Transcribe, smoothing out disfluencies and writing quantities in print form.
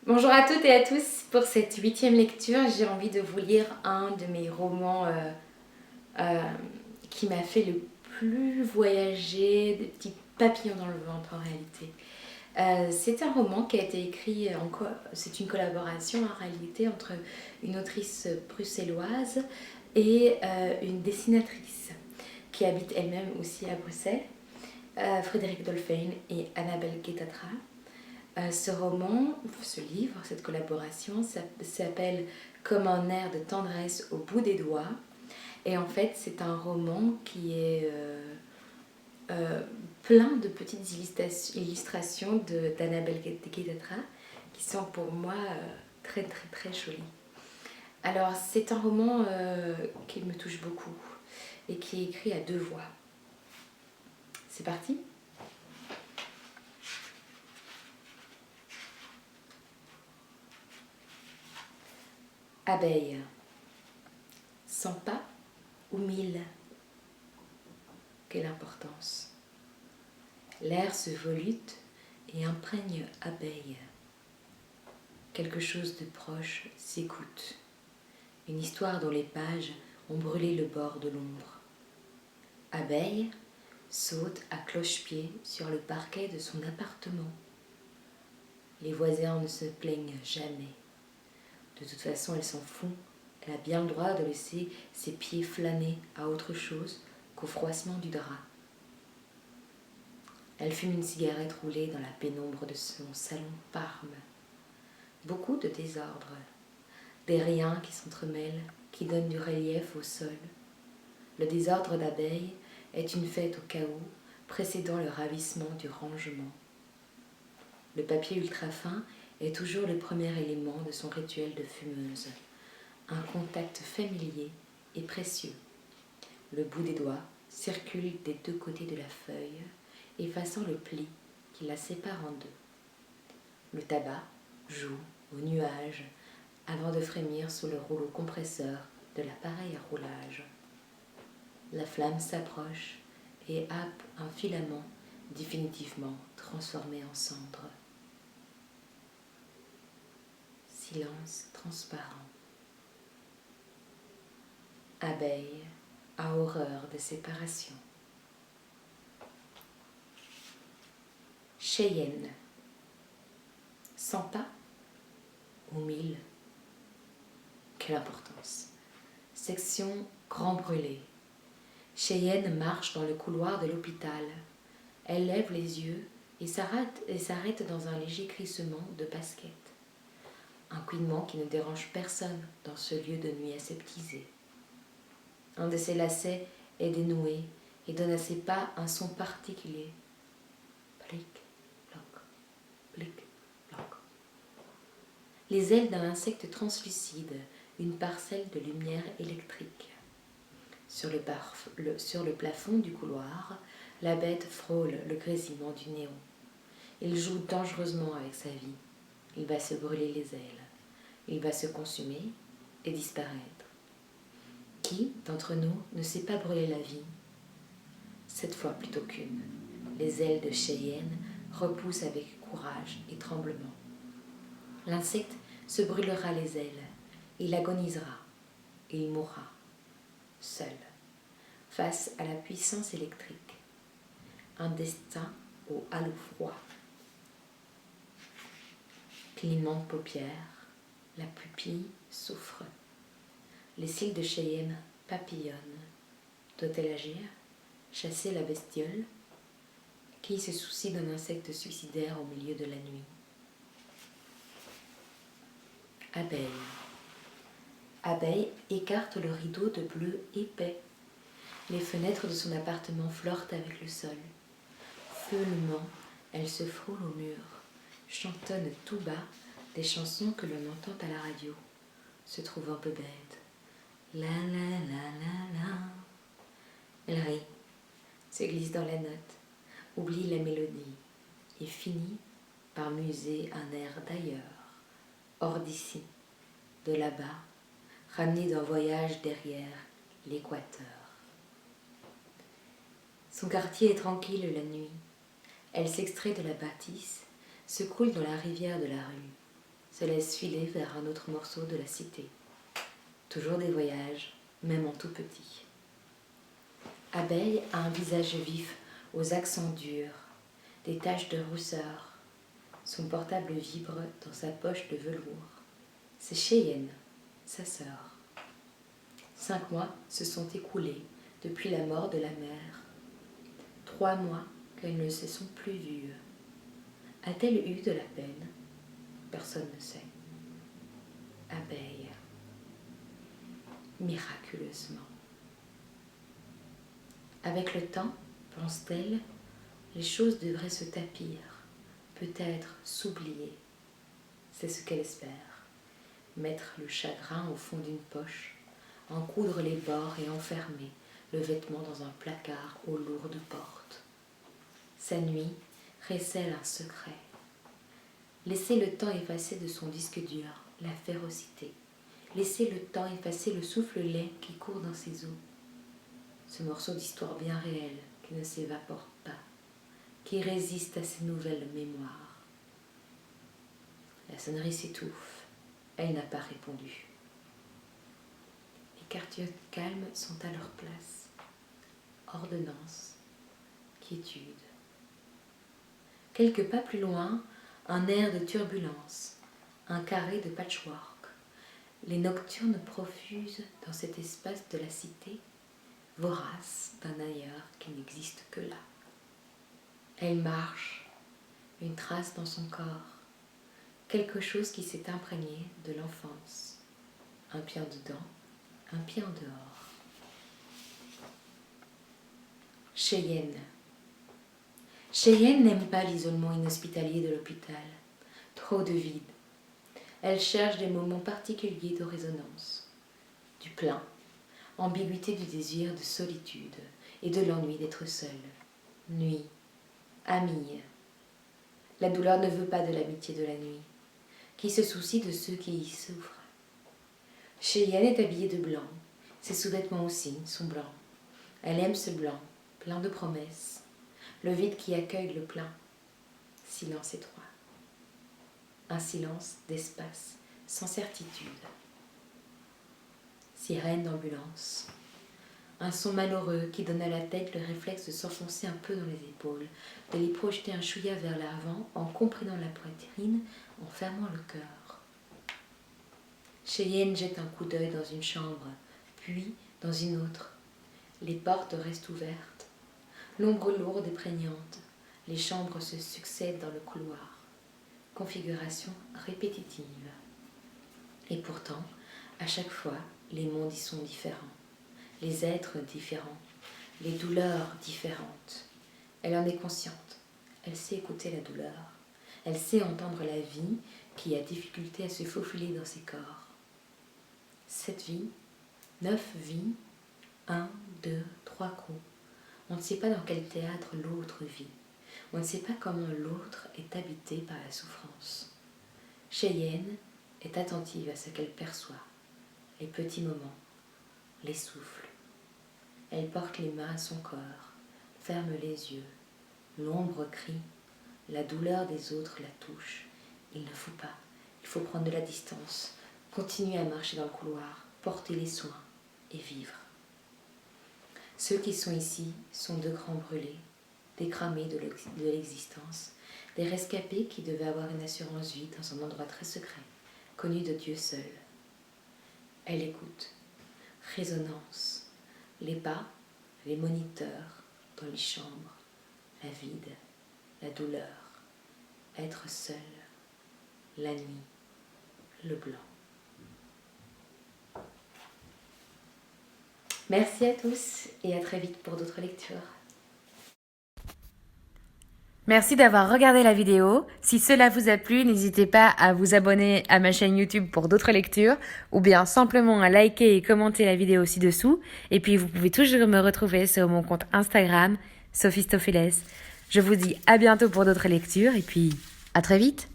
Bonjour à toutes et à tous. Pour cette 8e lecture, j'ai envie de vous lire un de mes romans euh, qui m'a fait le plus voyager, des petits papillons dans le ventre en réalité. C'est un roman qui a été écrit, c'est une collaboration en réalité entre une autrice bruxelloise et une dessinatrice qui habite elle-même aussi à Bruxelles, Frédéric Dolphin et Annabelle Guettatra. Ce roman, ce livre, cette collaboration s'appelle Comme un air de tendresse au bout des doigts. Et en fait, c'est un roman qui est plein de petites illustrations d'Annabelle Guettatra qui sont pour moi très très très jolies. Alors, c'est un roman qui me touche beaucoup et qui est écrit à deux voix. C'est parti. Abeille. 100 pas ou 1000? Quelle importance! L'air se volute et imprègne abeille. Quelque chose de proche s'écoute. Une histoire dont les pages ont brûlé le bord de l'ombre. Abeille saute à cloche-pied sur le parquet de son appartement. Les voisins ne se plaignent jamais. De toute façon, elle s'en fout. Elle a bien le droit de laisser ses pieds flâner à autre chose qu'au froissement du drap. Elle fume une cigarette roulée dans la pénombre de son salon Parme. Beaucoup de désordre, des riens qui s'entremêlent, qui donnent du relief au sol. Le désordre d'abeilles est une fête au chaos, précédant le ravissement du rangement. Le papier ultra fin est toujours le premier élément de son rituel de fumeuse. Un contact familier et précieux. Le bout des doigts circule des deux côtés de la feuille, effaçant le pli qui la sépare en deux. Le tabac joue au nuage avant de frémir sous le rouleau compresseur de l'appareil à roulage. La flamme s'approche et happe un filament définitivement transformé en cendre. Silence transparent. Abeille a horreur de séparation. Cheyenne. 100 pas ou 1000? Quelle importance! Section Grand Brûlé. Cheyenne marche dans le couloir de l'hôpital. Elle lève les yeux et s'arrête dans un léger crissement de basket. Un couinement qui ne dérange personne dans ce lieu de nuit aseptisé. Un de ses lacets est dénoué et donne à ses pas un son particulier. Plic, ploc, plic, ploc. Les ailes d'un insecte translucide, une parcelle de lumière électrique. Sur le plafond du couloir, la bête frôle le grésillement du néon. Il joue dangereusement avec sa vie. Il va se brûler les ailes. Il va se consumer et disparaître. Qui d'entre nous ne s'est pas brûlé la vie? Cette fois plutôt qu'une. Les ailes de Cheyenne repoussent avec courage et tremblement. L'insecte se brûlera les ailes. Il agonisera. Il mourra. Seul. Face à la puissance électrique. Un destin au halo froid. Clignement de paupières, la pupille souffre. Les cils de Cheyenne papillonnent. Doit-elle agir? Chasser la bestiole? Qui se soucie d'un insecte suicidaire au milieu de la nuit? Abeille. Abeille écarte le rideau de bleu épais. Les fenêtres de son appartement flirtent avec le sol. Feulement, elle se frôle au mur, chantonne tout bas des chansons que l'on entend à la radio, se trouve un peu bête. La la la la la. Elle rit, se glisse dans la note, oublie la mélodie et finit par muser un air d'ailleurs, hors d'ici, de là-bas, ramené d'un voyage derrière l'équateur. Son quartier est tranquille la nuit. Elle s'extrait de la bâtisse, se coule dans la rivière de la rue. se laisse filer vers un autre morceau de la cité. Toujours des voyages, même en tout petit. Abeille a un visage vif aux accents durs, des taches de rousseur. Son portable vibre dans sa poche de velours. C'est Cheyenne, sa sœur. 5 mois se sont écoulés depuis la mort de la mère. 3 mois qu'elles ne se sont plus vues. A-t-elle eu de la peine? Personne ne sait. Abeille. Miraculeusement. Avec le temps, pense-t-elle, les choses devraient se tapir, peut-être s'oublier. C'est ce qu'elle espère. Mettre le chagrin au fond d'une poche, en coudre les bords et enfermer le vêtement dans un placard aux lourdes portes. Sa nuit récèle un secret. Laisser le temps effacer de son disque dur la férocité. Laisser le temps effacer le souffle laid qui court dans ses os. Ce morceau d'histoire bien réelle qui ne s'évapore pas, qui résiste à ces nouvelles mémoires. La sonnerie s'étouffe. Elle n'a pas répondu. Les quartiers calmes sont à leur place. Ordonnance, quiétude. Quelques pas plus loin, un air de turbulence, un carré de patchwork. Les nocturnes profusent dans cet espace de la cité, voraces d'un ailleurs qui n'existe que là. Elle marche, une trace dans son corps, quelque chose qui s'est imprégné de l'enfance. Un pied en dedans, un pied en dehors. Cheyenne. Cheyenne n'aime pas l'isolement inhospitalier de l'hôpital. Trop de vide. Elle cherche des moments particuliers de résonance. Du plein, ambiguïté du désir de solitude et de l'ennui d'être seule. Nuit, amie. La douleur ne veut pas de l'amitié de la nuit, qui se soucie de ceux qui y souffrent. Cheyenne est habillée de blanc. Ses sous-vêtements aussi sont blancs. Elle aime ce blanc, plein de promesses. Le vide qui accueille le plein. Silence étroit. Un silence d'espace, sans certitude. Sirène d'ambulance. Un son malheureux qui donne à la tête le réflexe de s'enfoncer un peu dans les épaules, de les projeter un chouïa vers l'avant en comprimant la poitrine, en fermant le cœur. Cheyenne jette un coup d'œil dans une chambre, puis dans une autre. Les portes restent ouvertes. L'ombre lourde et prégnante. Les chambres se succèdent dans le couloir. Configuration répétitive. Et pourtant, à chaque fois, les mondes y sont différents. Les êtres différents. Les douleurs différentes. Elle en est consciente. Elle sait écouter la douleur. Elle sait entendre la vie qui a difficulté à se faufiler dans ses corps. 7 vies, 9 vies, 1, 2, 3 coups. On ne sait pas dans quel théâtre l'autre vit. On ne sait pas comment l'autre est habité par la souffrance. Cheyenne est attentive à ce qu'elle perçoit, les petits moments, les souffles. Elle porte les mains à son corps, ferme les yeux. L'ombre crie, la douleur des autres la touche. Il ne faut pas, il faut prendre de la distance, continuer à marcher dans le couloir, porter les soins et vivre. Ceux qui sont ici sont de grands brûlés, des cramés de l'existence, des rescapés qui devaient avoir une assurance vie dans un endroit très secret, connu de Dieu seul. Elle écoute. Résonance. Les pas, les moniteurs dans les chambres, la vide, la douleur, être seul, la nuit, le blanc. Merci à tous et à très vite pour d'autres lectures. Merci d'avoir regardé la vidéo. Si cela vous a plu, n'hésitez pas à vous abonner à ma chaîne YouTube pour d'autres lectures ou bien simplement à liker et commenter la vidéo ci-dessous. Et puis vous pouvez toujours me retrouver sur mon compte Instagram, Sophie Stopheles. Je vous dis à bientôt pour d'autres lectures et puis à très vite.